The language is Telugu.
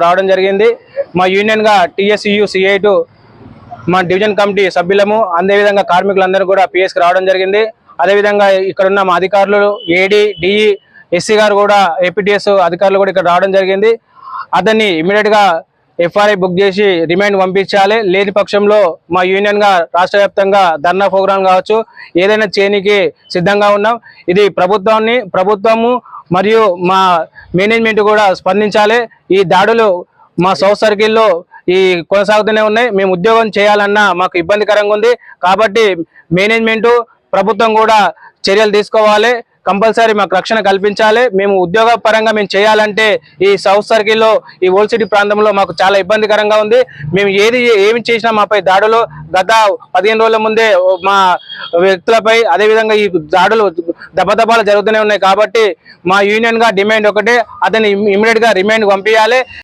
రావడం జరిగింది. మా యూనియన్ గా టీఎస్యు సిఐ2 మా డివిజన్ కమిటీ సభ్యులము అదేవిధంగా కార్మికులందరూ కూడా పిఎస్కి రావడం జరిగింది. అదేవిధంగా ఇక్కడ ఉన్న మా అధికారులు ఏడీ డిఈ ఎస్సీ గారు కూడా ఏపీటీఎస్ అధికారులు కూడా ఇక్కడ రావడం జరిగింది. అతన్ని ఇమీడియట్ గా ఎఫ్ఐఆర్ బుక్ చేసి రిమైండ్ పంపించాలి. లేని పక్షంలో మా యూనియన్ గా రాష్ట్ర వ్యాప్తంగా ధర్నా ప్రోగ్రాం కావచ్చు ఏదైనా చేయనికి సిద్ధంగా ఉన్నాం. ఇది ప్రభుత్వము మరియు మా మేనేజ్మెంట్ కూడా స్పందించాలి. ఈ దాడులు మా సౌత్ సర్కిల్లో కొనసాగుతూనే ఉన్నాయి. మేము ఉద్యోగం చేయాలన్నా మాకు ఇబ్బందికరంగా ఉంది. కాబట్టి మేనేజ్మెంట్ ప్రభుత్వం కూడా చర్యలు తీసుకోవాలి. కంపల్సరీ మాకు రక్షణ కల్పించాలి. మేము ఉద్యోగ పరంగా మేము చేయాలంటే ఈ సౌత్ సర్కిల్లో ఈ ఓల్డ్ సిటీ ప్రాంతంలో మాకు చాలా ఇబ్బందికరంగా ఉంది. మేము ఏమి చేసినా మాపై దాడులు గత 15 రోజుల ముందే మా వ్యక్తులపై అదేవిధంగా ఈ దాడులు దెబ్బలు జరుగుతూనే ఉన్నాయి. కాబట్టి మా యూనియన్ గా డిమాండ్ ఒకటే, అతన్ని ఇమీడియట్ గా రిమైండ్ పంపించాలి.